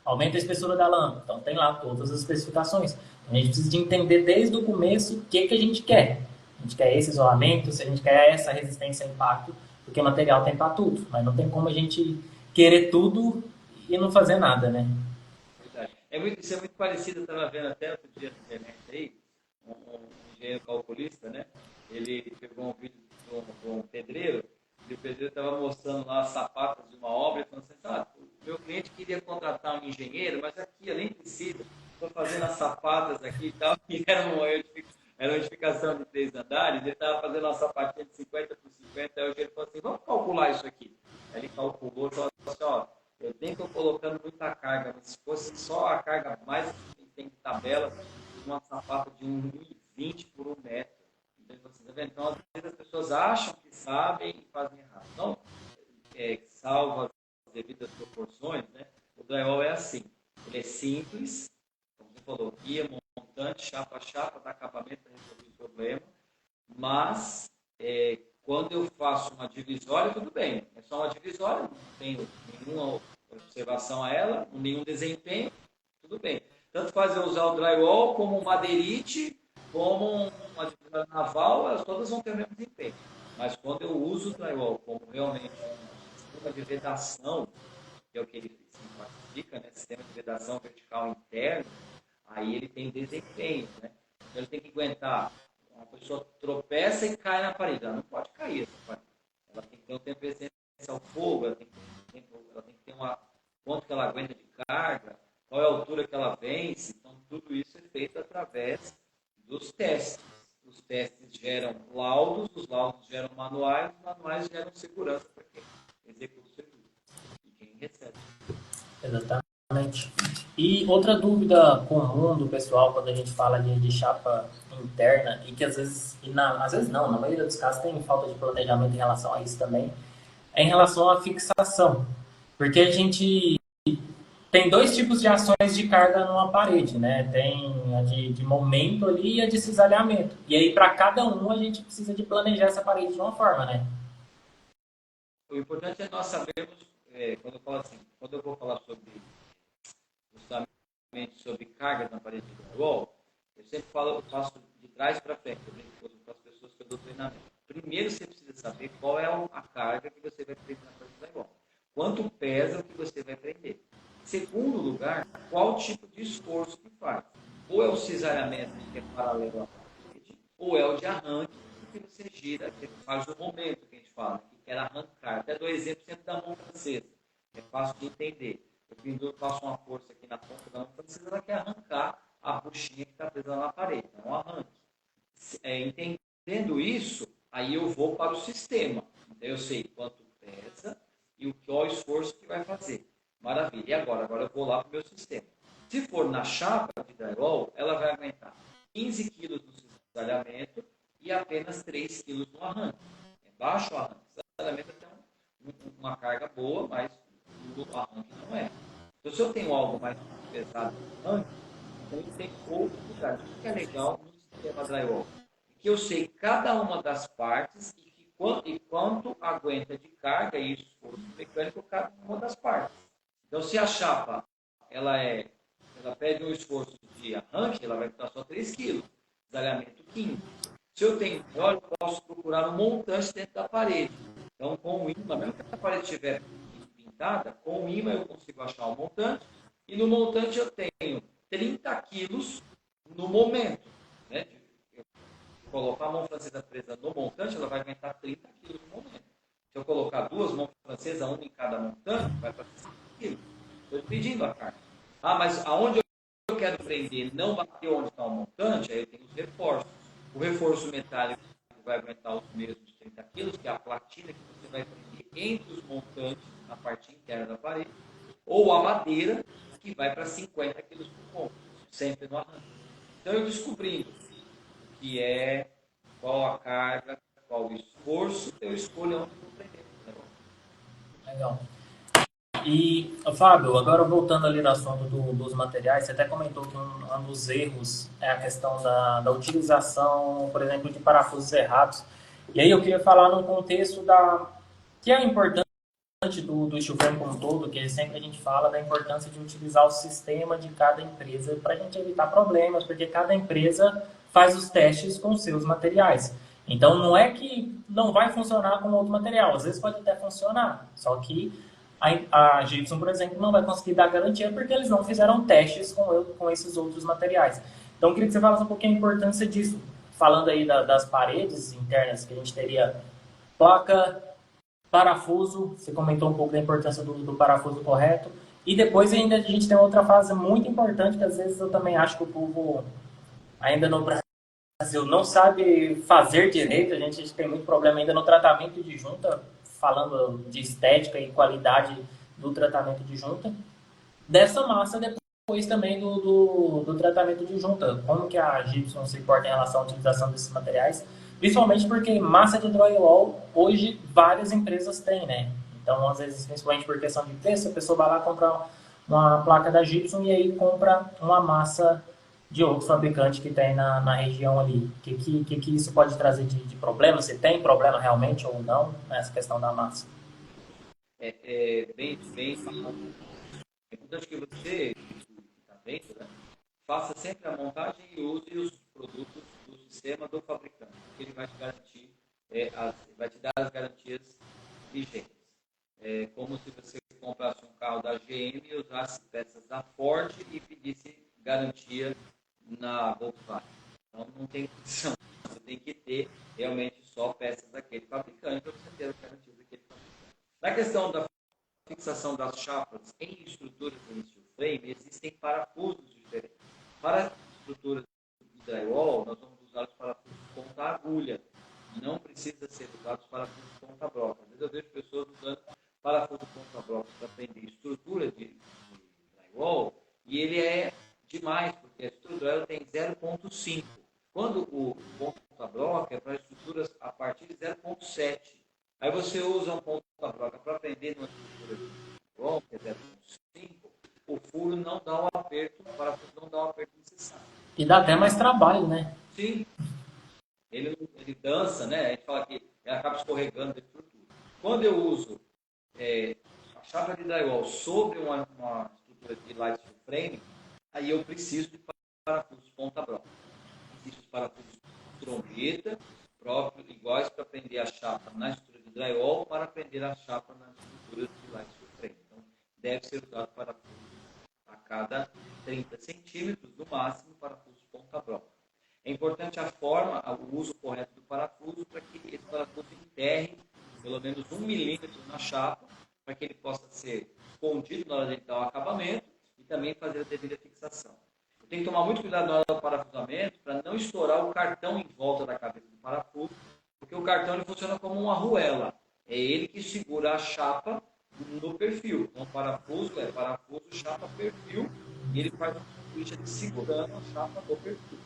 aumenta a espessura da lâmpada. Então tem lá todas as especificações. A gente precisa de entender desde o começo o que a gente quer. A gente quer esse isolamento, se a gente quer essa resistência a impacto, porque o material tem para tudo. Mas não tem como a gente querer tudo e não fazer nada, né? Isso é muito parecido, eu estava vendo até outro dia na internet aí, um engenheiro calculista, né? Ele pegou um vídeo de um pedreiro, e o pedreiro estava mostrando lá as sapatas de uma obra, e falando assim, o meu cliente queria contratar um engenheiro, mas aqui eu nem preciso, estou fazendo as sapatas aqui e tal, e era uma edificação de 3 andares, ele estava fazendo uma sapatinha de 50 por 50, aí o engenheiro falou assim, vamos calcular isso aqui. Aí ele calculou e falou assim, eu tenho que estou colocando muita carga, mas se fosse só a carga mais que tem de tabela, uma sapata de 1,20 por 1 metro. Então, às vezes as pessoas acham que sabem e fazem errado. Então, salvo as devidas proporções, né? O drywall é assim. Ele é simples, como você falou, guia, montante, chapa a chapa, dá acabamento para resolver o problema, mas quando eu faço uma divisória, tudo bem. É só uma divisória, não tenho nenhuma observação a ela, nenhum desempenho, tudo bem. Tanto faz eu usar o drywall como um madeirite, como uma divisória naval, elas todas vão ter o mesmo desempenho. Mas quando eu uso o drywall como realmente um sistema de vedação, que é o que ele significa, né? Sistema de vedação vertical interno, aí ele tem desempenho, né? Então ele tem que aguentar. Uma pessoa tropeça e cai na parede. Ela não pode cair essa parede. Ela tem que ter um tempo de resistência ao fogo, ela tem que ter quanto que ela aguenta de carga, qual é a altura que ela vence. Então, tudo isso é feito através dos testes. Os testes geram laudos, os laudos geram manuais, os manuais geram segurança para quem executa o serviço e quem recebe. Exatamente. E outra dúvida comum do pessoal quando a gente fala de chapa interna, e que às vezes não, na maioria dos casos tem falta de planejamento em relação a isso também, é em relação à fixação. Porque a gente tem dois tipos de ações de carga numa parede, né? Tem a de momento ali e a de cisalhamento. E aí, para cada um, a gente precisa de planejar essa parede de uma forma, né? O importante é nós sabermos, quando eu falo assim, quando eu vou falar sobre justamente sobre carga na parede de drywall, eu sempre falo, eu faço de trás para frente, eu brinco com as pessoas que eu dou treinamento. Primeiro você precisa saber qual é a carga que você vai prender na parede de drywall. Quanto pesa o que você vai prender. Segundo lugar, qual tipo de esforço que faz. Ou é o cisalhamento que é paralelo à parede, ou é o de arranque que você gira, que faz o momento que a gente fala, que quer arrancar. Até dou exemplo sempre da mão francesa, que é fácil de entender. O penduro passa uma força aqui na ponta da mão francesa, ela quer arrancar a buchinha que está presa na parede, não um arranque. Entendendo isso, aí eu vou para o sistema. Então eu sei quanto pesa e qual é o esforço que vai fazer. Maravilha. E agora? Agora eu vou lá para o meu sistema. Se for na chapa de drywall, ela vai aguentar 15 kg no cisalhamento e apenas 3 kg no arranque. É baixo o arranque. O cisalhamento tem uma carga boa, mas o arranque não é. Então, se eu tenho algo mais pesado no arranque, então eu tenho outro lugar. O que é legal no sistema drywall? Que eu sei cada uma das partes e quanto aguenta de carga e esforço mecânico cada uma das partes. Então, se a chapa ela pede um esforço de arranque, ela vai custar só 3 kg, desalhamento 15. Se eu tenho maior, eu posso procurar um montante dentro da parede. Então, com o ímã, mesmo que a parede estiver pintada, com o ímã eu consigo achar o montante, e no montante eu tenho 30 quilos no momento. Né? Colocar a mão francesa presa no montante, ela vai aguentar 30 quilos no momento. Se eu colocar duas mãos francesas, uma em cada montante, vai para 5 quilos. Estou pedindo a carga. Ah, mas aonde eu quero prender não bater onde está o montante, aí eu tenho os reforços. O reforço metálico vai aguentar os mesmos 30 quilos, que é a platina que você vai prender entre os montantes, na parte interna da parede, ou a madeira, que vai para 50 quilos por ponto, sempre no arranque. Então, eu descobrindo que é qual a carga, qual o esforço, eu escolho onde eu vou prender. Legal. E, Fábio, agora voltando ali no assunto dos materiais, você até comentou que um dos erros é a questão da utilização, por exemplo, de parafusos errados. E aí eu queria falar num contexto que é importante do steel frame como um todo, que sempre a gente fala da importância de utilizar o sistema de cada empresa para a gente evitar problemas, porque cada empresa faz os testes com seus materiais. Então não é que não vai funcionar com outro material, às vezes pode até funcionar, só que a Gibson, por exemplo, não vai conseguir dar garantia porque eles não fizeram testes com esses outros materiais. Então eu queria que você falasse um pouquinho a importância disso, falando aí das paredes internas, que a gente teria placa, parafuso, você comentou um pouco da importância do parafuso correto. E depois ainda a gente tem outra fase muito importante, que às vezes eu também acho que o povo ainda no Brasil não sabe fazer direito. A gente tem muito problema ainda no tratamento de junta, falando de estética e qualidade do tratamento de junta. Dessa massa depois também do tratamento de junta. Como que a Gibson se porta em relação à utilização desses materiais? Principalmente porque massa de drywall, hoje, várias empresas têm, né? Então, às vezes, principalmente por questão de preço, a pessoa vai lá comprar uma placa da Gibson e aí compra uma massa de outro fabricante que tem na região ali. O que isso pode trazer de problema? Se tem problema realmente ou não nessa questão da massa? Bem falado. É importante que você, que está vendo, né, faça sempre a montagem e use os produtos do sistema do fabricante, que ele vai te garantir, vai te dar as garantias vigentes. É como se você comprasse um carro da GM e usasse peças da Ford e pedisse garantia na Volkswagen. Então não tem condição. Você tem que ter realmente só peças daquele fabricante para você ter as garantias daquele fabricante. Na questão da fixação das chapas em estruturas em steel frame, existem parafusos diferentes. Para estruturas de drywall, nós vamos usar os parafusos ponta agulha. Não precisa ser usado os parafusos ponta broca. Às vezes eu vejo pessoas usando parafuso ponta broca para prender estrutura de drywall e ele é demais, porque a estrutura tem 0,5. Quando o ponta broca é para estruturas a partir de 0,7. Aí você usa um ponta broca para prender numa estrutura de drywall, que é 0,5, o furo não dá o aperto, o parafuso não dá o aperto necessário. E dá até mais trabalho, né? Sim, ele dança, né? A gente fala que ele acaba escorregando dentro de tudo. Quando eu uso a chapa de drywall sobre uma estrutura de light steel frame, aí eu preciso de parafusos ponta-broca. Existem os parafusos trombeta, próprios, iguais para prender a chapa na estrutura de drywall, para prender a chapa na estrutura de light steel frame. Então, deve ser usado parafuso a cada 30 centímetros, no máximo, parafuso ponta-broca. É importante a forma, o uso correto do parafuso para que esse parafuso enterre pelo menos 1 milímetro na chapa, para que ele possa ser escondido na hora de dar o acabamento e também fazer a devida fixação. Tem que tomar muito cuidado na hora do parafusamento para não estourar o cartão em volta da cabeça do parafuso, porque o cartão ele funciona como uma arruela. É ele que segura a chapa no perfil. Então, parafuso é parafuso, chapa, perfil, e ele faz uma sanduíche de segurando a chapa no perfil.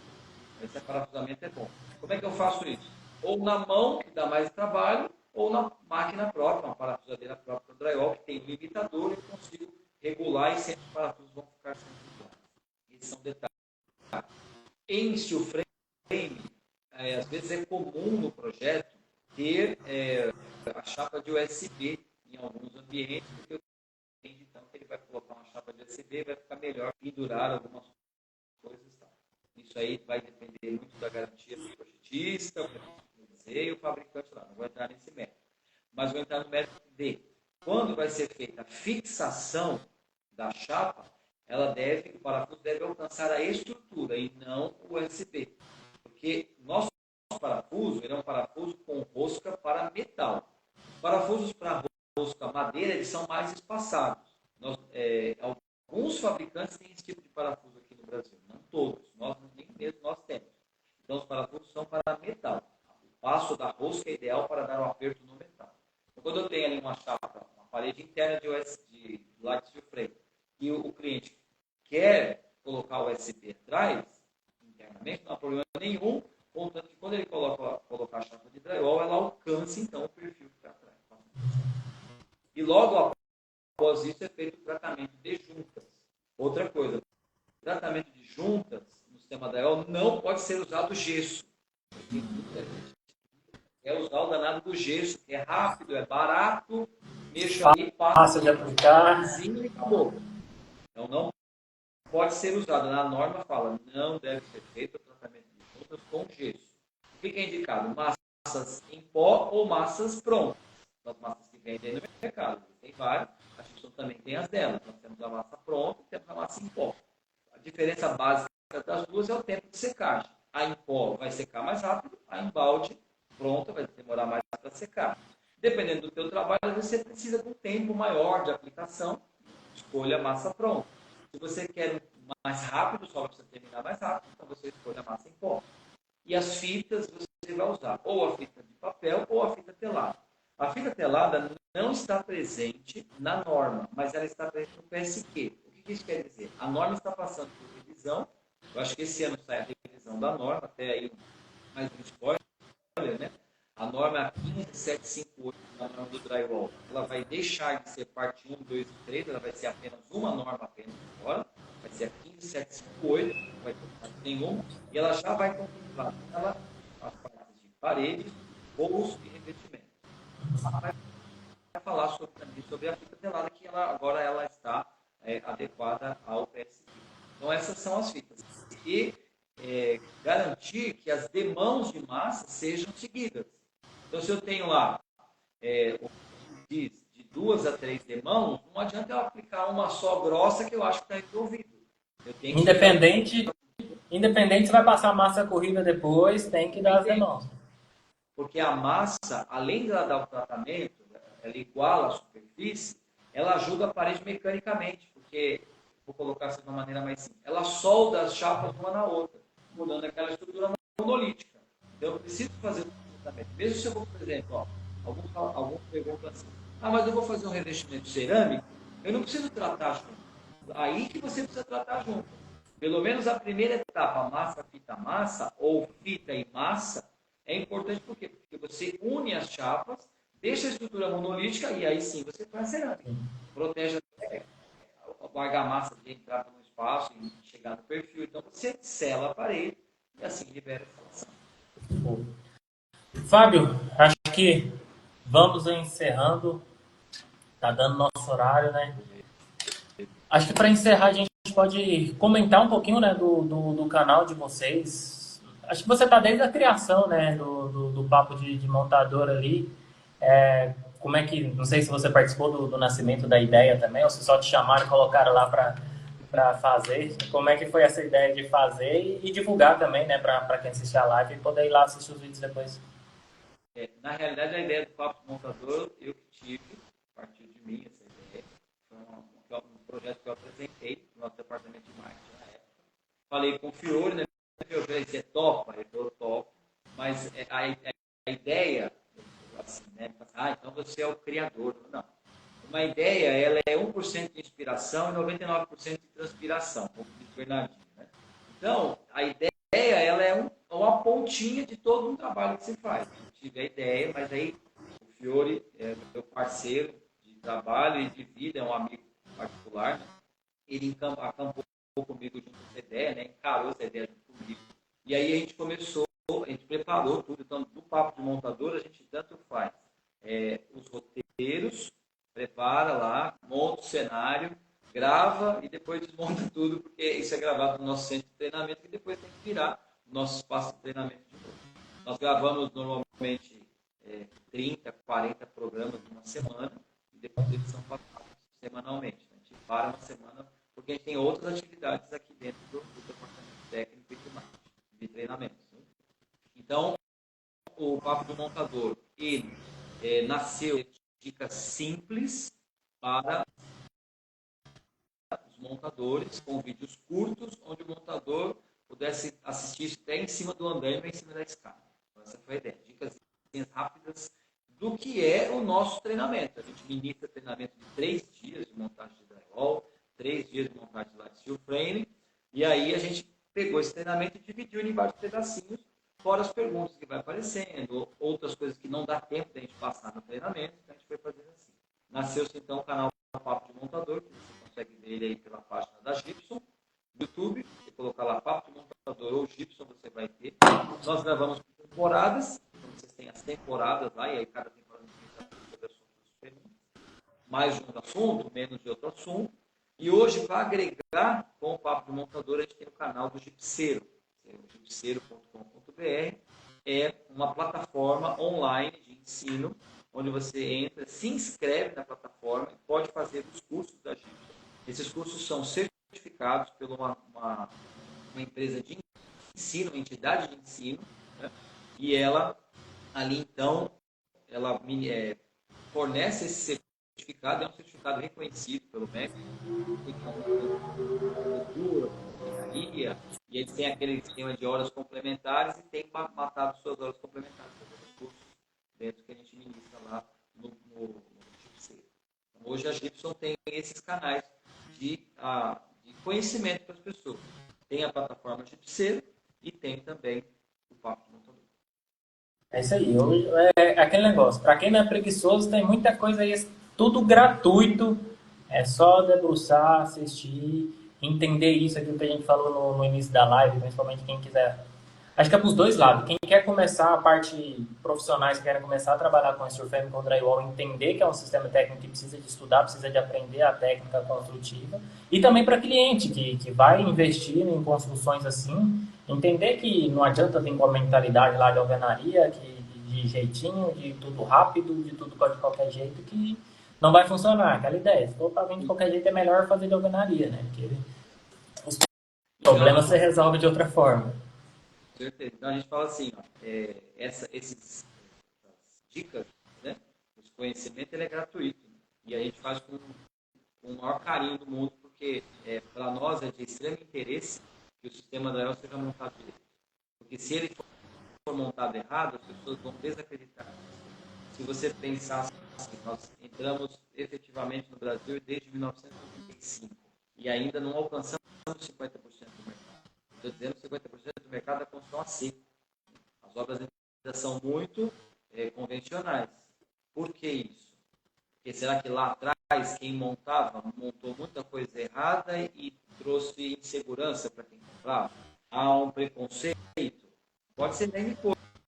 Esse parafusamento é bom. Como é que eu faço isso? Ou na mão, que dá mais trabalho, ou na máquina própria, uma parafusadeira própria do drywall, que tem um limitador, eu consigo regular e sempre os parafusos vão ficar sempre iguais. Esses são detalhes. Em steel frame, às vezes é comum no projeto ter a chapa de USB em alguns ambientes, porque eu entendo então que ele vai colocar uma chapa de USB, vai ficar melhor pendurar algumas coisas e tal. Isso aí vai depender muito da garantia do projetista, o fabricante lá. Não vou entrar nesse mérito. Mas vou entrar no mérito de quando vai ser feita a fixação da chapa, o parafuso deve alcançar a estrutura e não o USB. Porque nosso parafuso ele é um parafuso com rosca para metal. Os parafusos para rosca madeira eles são mais espaçados. Alguns fabricantes têm esse tipo de parafuso aqui no Brasil, não todos, nem mesmo nós temos. Então os parafusos são para metal. O passo da rosca é ideal para dar um aperto no metal. Então, quando eu tenho ali uma chapa, uma parede interna de light steel frame, e o cliente quer colocar o USB atrás, internamente, não há problema nenhum, contanto que quando ele colocar a chapa de drywall, ela alcance então o perfil que está atrás. E logo após isso é feito o tratamento de juntas. Outra coisa, o tratamento de juntas no sistema drywall não pode ser usado gesso. É usar o danado do gesso, que é rápido, é barato, mexa ali, passa de aplicar e acabou. Então não pode ser usado. Na norma fala, não deve ser feito o tratamento de juntas com gesso. O que é indicado? Massas em pó ou massas prontas. As massas que vendem no mercado. Tem várias. A Gibson também tem as delas. Nós temos a massa pronta e temos a massa em pó. A diferença básica das duas é o tempo de secagem. A em pó vai secar mais rápido, a em balde pronta vai demorar mais para secar. Dependendo do teu trabalho, você precisa de um tempo maior de aplicação. Escolha a massa pronta. Se você quer mais rápido, só para você terminar mais rápido, então você escolhe a massa em pó. E as fitas você vai usar ou a fita de papel ou a fita telada. A fita telada não está presente na norma, mas ela está presente no PSQ. O que isso quer dizer? A norma está passando por revisão. Eu acho que esse ano sai a revisão da norma, até aí mais um spoiler, né? A norma 15758 da norma do drywall, ela vai deixar de ser parte 1, 2 e 3, ela vai ser apenas uma norma apenas agora, vai ser a 15758, vai ter parte nenhuma, e ela já vai contemplar as partes de parede, forros e revestimento. Vai falar sobre a fita telada, que agora ela está adequada ao PSI. Então essas são as fitas. E garantir que as demãos de massa sejam seguidas. Então, se eu tenho lá de 2 a 3 demãos, não adianta eu aplicar uma só grossa que eu acho que está resolvido. Independente se vai passar massa corrida depois, tem que dar as demãos. Porque a massa, além de ela dar o tratamento, ela iguala a superfície, ela ajuda a parede mecanicamente, porque, vou colocar assim de uma maneira mais simples, ela solda as chapas uma na outra, mudando aquela estrutura monolítica. Então, eu preciso fazer o tratamento. Mesmo se eu vou, por exemplo, alguns perguntam assim, mas eu vou fazer um revestimento cerâmico, eu não preciso tratar junto. Aí que você precisa tratar junto. Pelo menos a primeira etapa, massa, fita, massa, ou fita e massa, é importante por quê? Porque você une as chapas, deixa a estrutura monolítica e aí sim você faz cerâmica. Protege a argamassa de entrar no espaço e chegar no perfil. Então você sela a parede e assim libera a instalação. Fábio, acho que vamos encerrando. Tá dando nosso horário, né? Acho que para encerrar a gente pode comentar um pouquinho, né, do canal de vocês. Acho que você tá desde a criação, né, do papo de montador ali. Como é que, não sei se você participou do nascimento da ideia também, ou se só te chamaram e colocaram lá para fazer. Como é que foi essa ideia de fazer e divulgar também, né, para quem assistir a live e poder ir lá assistir os vídeos depois? Na realidade, a ideia do papo de montador, eu que tive, a partir de mim, essa ideia. Foi um projeto que eu apresentei no nosso departamento de marketing na época. Falei com o Fiore, né? Eu falei, você topa? Ele falou, topo. Mas a ideia, assim, né? Então você é o criador. Não. Uma ideia, ela é 1% de inspiração e 99% de transpiração, como diz o Bernardinho, né? Então, a ideia, ela é uma pontinha de todo um trabalho que se faz. Eu tive a ideia, mas aí o Fiore é meu parceiro de trabalho e de vida, é um amigo particular, né? Ele acampou comigo junto com essa ideia, né? Encarou essa ideia junto comigo. E aí a gente começou, a gente preparou tudo. Então, do papo de montador, a gente tanto faz os roteiros, prepara lá, monta o cenário, grava e depois desmonta tudo, porque isso é gravado no nosso centro de treinamento, que depois tem que virar o nosso espaço de treinamento de novo. Nós gravamos normalmente 30, 40 programas numa semana, e depois eles são passados semanalmente. A gente para uma semana, porque a gente tem outras atividades aqui dentro do departamento técnico e de treinamentos. Né? Então, o Papo do Montador, ele nasceu de dicas simples para os montadores, com vídeos curtos, onde o montador pudesse assistir até em cima do andaime ou em cima da escada. Então, essa foi a ideia. Dicas rápidas do que é o nosso treinamento. A gente ministra treinamento de 3 dias de montagem de drywall, 3 dias de montagem de light steel frame, e aí a gente pegou esse treinamento e dividiu em vários pedacinhos, fora as perguntas que vai aparecendo, outras coisas que não dá tempo de a gente passar no treinamento, então a gente foi fazendo assim. Nasceu-se então o canal Papo de Montador, que você consegue ver ele aí pela página da Gibson, no YouTube, você colocar lá Papo de Montador ou Gibson, você vai ter. Nós gravamos temporadas, então vocês têm as temporadas lá, e aí cada temporada tem sobre assuntos diferentes. Mais de um assunto, menos de outro assunto. E hoje, para agregar com o Papo de Montador, a gente tem o canal do Gipseiro, gipseiro.com.br, é uma plataforma online de ensino, onde você entra, se inscreve na plataforma e pode fazer os cursos da Gipsy. Esses cursos são certificados por uma empresa de ensino, uma entidade de ensino, né? E ela, ali então, ela fornece esse certificado, é um certificado reconhecido pelo MEC, engenharia, e eles têm aquele esquema de horas complementares e tem matado suas horas complementares, os cursos dentro que a gente ministra lá no Gipseiro. Então, hoje a Gibson tem esses canais de conhecimento para as pessoas. Tem a plataforma Gipseiro e tem também o Papo de Montador. É isso aí. É aquele negócio. Para quem não é preguiçoso, tem muita coisa aí, tudo gratuito. É só debruçar, assistir, entender isso aqui que a gente falou no início da live, principalmente quem quiser. Acho que é para os dois lados. Quem quer começar a parte profissionais, que querem começar a trabalhar com steel frame, com drywall, entender que é um sistema técnico que precisa de estudar, precisa de aprender a técnica construtiva. E também para cliente que vai investir em construções assim, entender que não adianta vir com a mentalidade lá de alvenaria, de jeitinho, de tudo rápido, de tudo de qualquer jeito, que não vai funcionar. Aquela ideia. Se for para vir de qualquer jeito, é melhor fazer de alvenaria, né? Porque os problemas você resolve de outra forma. Certeza. Então a gente fala assim, ó, essas dicas, né? Esse conhecimento ele é gratuito. Né? E a gente faz com o maior carinho do mundo, porque para nós é de extremo interesse que o sistema da EL seja montado direito. Porque se ele for montado errado, as pessoas vão desacreditar. Se você pensar assim, nós entramos efetivamente no Brasil desde 1995 e ainda não alcançamos 50% do mercado. Estou dizendo 50% do mercado da construção a seco. As obras ainda são muito convencionais. Por que isso? Porque será que lá atrás quem montava, montou muita coisa errada e trouxe insegurança para quem comprava. Há um preconceito. Pode ser N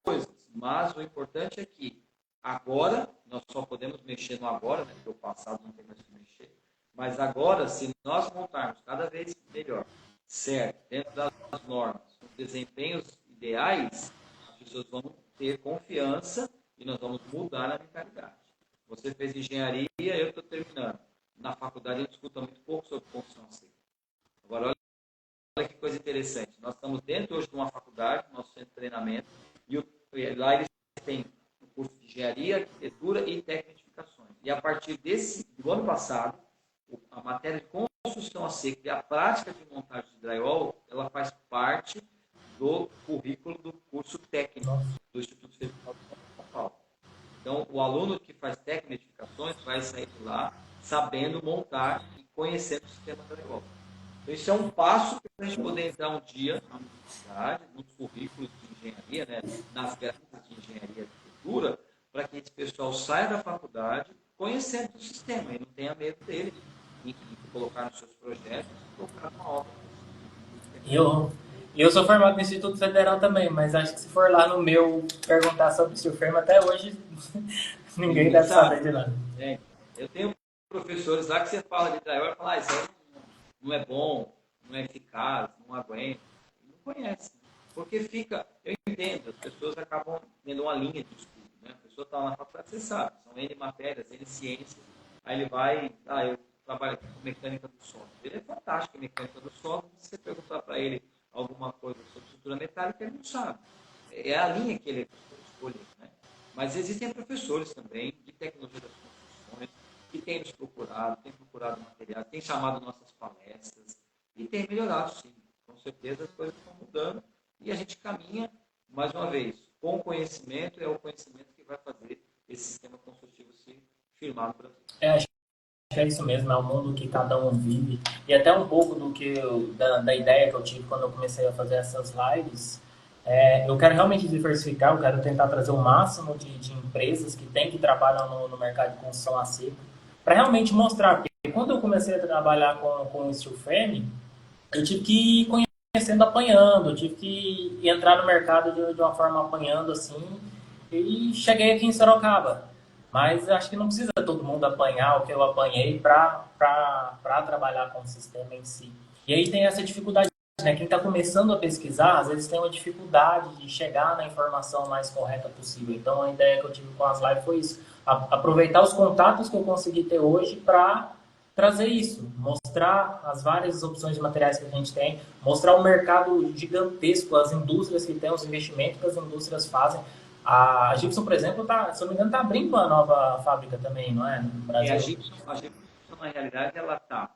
coisas, mas o importante é que agora, nós só podemos mexer no agora, né, porque o passado não tem mais que mexer, mas agora, se nós montarmos cada vez melhor, certo, dentro das normas, com desempenhos ideais, as pessoas vão ter confiança e nós vamos mudar a mentalidade. Você fez engenharia, eu estou terminando. Na faculdade a gente escuta muito pouco sobre construção civil. Agora, olha que coisa interessante. Nós estamos dentro hoje de uma faculdade, nosso centro de treinamento, e lá eles têm o curso de engenharia, arquitetura e tecnificações. E a partir do ano passado, a matéria de construção a seco e a prática de montagem de drywall, ela faz parte do currículo do curso técnico do Instituto Federal de São Paulo. Então, o aluno que faz tecnificações vai sair de lá sabendo montar e conhecendo o sistema drywall. Então, isso é um passo para a gente poder entrar um dia na universidade, nos currículos de engenharia, né, nas grades de engenharia e arquitetura, para que esse pessoal saia da faculdade conhecendo o sistema e não tenha medo dele em colocar nos seus projetos e colocar uma obra. Eu sou formado no Instituto Federal também, mas acho que se for lá no meu perguntar sobre steel frame, até hoje ninguém deve saber de nada. É, eu tenho professores lá que você fala de drywall e fala, isso aí não é bom, não é eficaz, não aguenta. Não conhece. Porque fica, eu entendo, as pessoas acabam tendo uma linha de estudo. Né? A pessoa está lá na faculdade, você sabe, são N matérias, N ciências. Aí ele vai, eu trabalho aqui com mecânica do solo. Ele é fantástico em mecânica do solo, se você perguntar para ele alguma coisa sobre estrutura metálica, ele não sabe. É a linha que ele escolheu. Né? Mas existem professores também de tecnologia das construções que têm nos procurado, têm procurado materiais, têm chamado nossas palestras e têm melhorado, sim. Com certeza as coisas estão mudando e a gente caminha, mais uma vez, com o conhecimento, é o conhecimento que vai fazer esse sistema construtivo se firmar no Brasil. Acho que é isso mesmo, é o mundo que cada um vive. E até um pouco da ideia que eu tive quando eu comecei a fazer essas lives, eu quero realmente diversificar, eu quero tentar trazer o máximo de empresas que tem que trabalhar no mercado de construção a seco, para realmente mostrar. Porque quando eu comecei a trabalhar com o steel frame, eu tive que ir conhecendo apanhando, eu tive que entrar no mercado de uma forma apanhando assim, e cheguei aqui em Sorocaba. Mas acho que não precisa todo mundo apanhar o que eu apanhei para trabalhar com o sistema em si. E aí tem essa dificuldade, né? Quem está começando a pesquisar, às vezes tem uma dificuldade de chegar na informação mais correta possível. Então a ideia que eu tive com as lives foi isso: aproveitar os contatos que eu consegui ter hoje para trazer isso, mostrar as várias opções de materiais que a gente tem, mostrar o mercado gigantesco, as indústrias que têm, os investimentos que as indústrias fazem. A Gibson, por exemplo, se eu não me engano, está abrindo uma nova fábrica também, não é? No Brasil. A Gibson, na realidade, ela está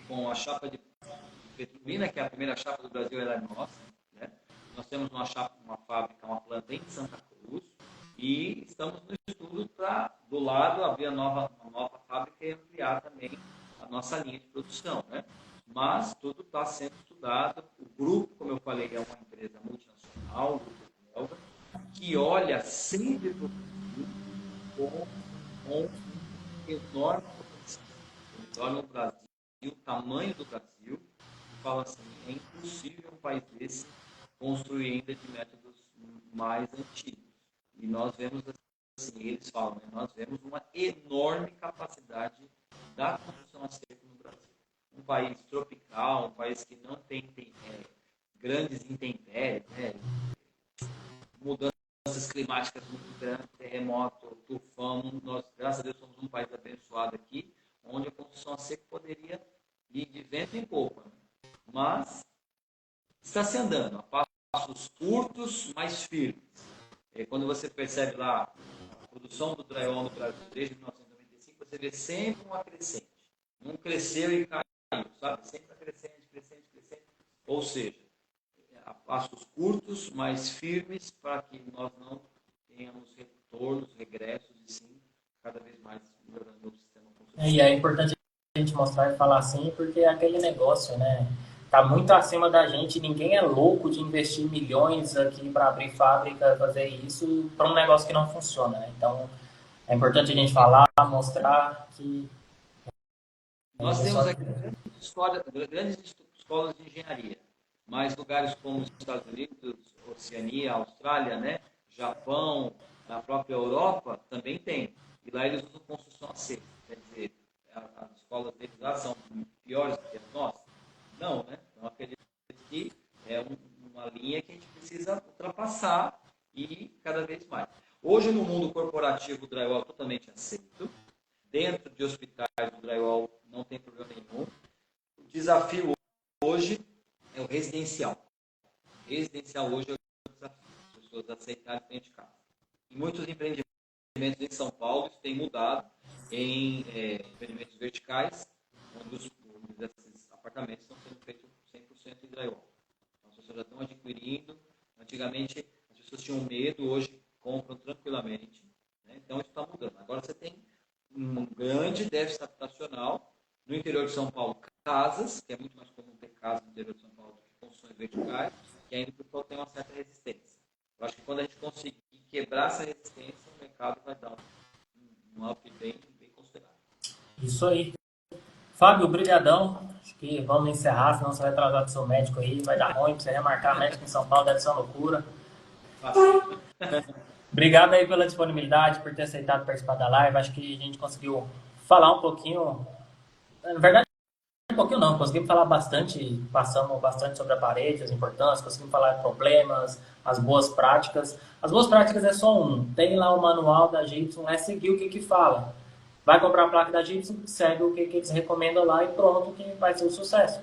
com a chapa de Petrolina, que é a primeira chapa do Brasil, ela é nossa. Né? Nós temos uma fábrica, uma planta em Santa Cruz, e estamos no estudo para, do lado, abrir uma nova fábrica e ampliar também a nossa linha de produção. Né? Mas tudo está sendo estudado. O grupo, como eu falei, é uma empresa multinacional, o grupo belga, que olha sempre para o Brasil com um enorme potencial. Eles olham o Brasil, o tamanho do Brasil, e falam assim, é impossível um país desse construir ainda de métodos mais antigos. E nós vemos, assim, eles falam, né, nós vemos uma enorme capacidade da construção a seco no Brasil. Um país tropical, um país que não tem grandes intempéries, né, mudanças climáticas muito grandes, terremoto, tufão. Nós, graças a Deus, somos um país abençoado aqui, onde a construção a seco poderia ir de vento em popa. Né? Mas está se andando a passos curtos, mas firmes. Quando você percebe lá a produção do drywall no Brasil desde 1995, você vê sempre uma crescente. Não cresceu e caiu, sabe? Sempre crescente. Ou seja, a passos curtos, mas firmes, para que nós não tenhamos retornos, regressos, e sim, cada vez mais melhorando o sistema construtivo. E é importante a gente mostrar e falar assim, porque é aquele negócio, né? Tá muito acima da gente, ninguém é louco de investir milhões aqui para abrir fábrica, fazer isso para um negócio que não funciona, né? Então, é importante a gente falar, mostrar que Nós temos aqui grandes escolas de engenharia, mas lugares como os Estados Unidos, Oceania, Austrália, né, Japão, a própria Europa também tem. E lá eles usam construção a seco. Quer dizer, as escolas deles lá são piores do que as nossas? Não, né? Então, acredito que é uma linha que a gente precisa ultrapassar e cada vez mais. Hoje, no mundo corporativo, o drywall é totalmente aceito. Dentro de hospitais, o drywall não tem problema nenhum. O desafio hoje é o residencial. O residencial hoje é o desafio. As pessoas aceitarem dentro de casa. E muitos empreendimentos em São Paulo têm mudado em empreendimentos verticais, onde esses apartamentos estão sendo feitos 100% em drywall. Então, as pessoas já estão adquirindo. Antigamente, as pessoas tinham medo, hoje compram tranquilamente. Né? Então, isso está mudando. Agora, você tem um grande déficit habitacional no interior de São Paulo, casas, que é muito mais comum ter casas no interior de São Paulo do que construções verticais, e ainda o pessoal tem uma certa resistência. Eu acho que quando a gente conseguir quebrar essa resistência, o mercado vai dar um up bem considerável. Isso aí. Fábio, brigadão. Acho que vamos encerrar, senão você vai atrasar do seu médico aí, vai dar ruim, pra você remarcar médico em São Paulo, deve ser uma loucura. Obrigado aí pela disponibilidade, por ter aceitado participar da live. Acho que a gente conseguiu falar um pouquinho, na verdade, um pouquinho não, conseguimos falar bastante, passamos bastante sobre a parede, as importâncias, conseguimos falar de problemas, as boas práticas. As boas práticas é só um. Tem lá o manual da Gibson, é seguir o que fala. Vai comprar a placa da Gibson, segue o que eles recomendam lá e pronto, que vai ser um sucesso.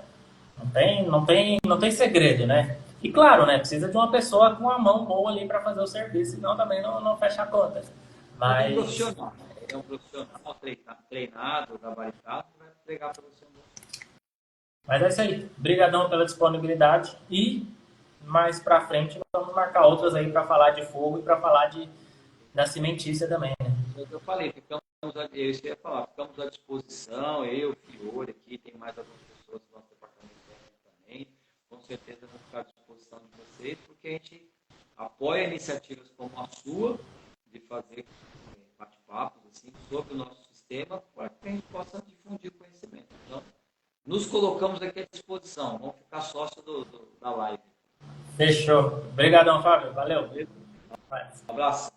Não tem segredo, né? E claro, né? Precisa de uma pessoa com a mão boa ali para fazer o serviço, senão também não fecha a conta. Mas... É um profissional treinado, gabaritado, que vai entregar para você. Mas é isso aí. Obrigadão pela disponibilidade e mais para frente vamos marcar outras aí para falar de fogo e para falar da cimentícia também, né? Eu falei, ficamos à disposição, eu, Fiore aqui, tem mais algumas pessoas do nosso departamento também, com certeza vamos ficar à disposição de vocês, porque a gente apoia iniciativas como a sua, de fazer bate-papos assim, sobre o nosso sistema, para que a gente possa difundir o conhecimento. Então, nos colocamos aqui à disposição, vamos ficar sócio da live. Fechou. Obrigadão, Fábio. Valeu. Um abraço.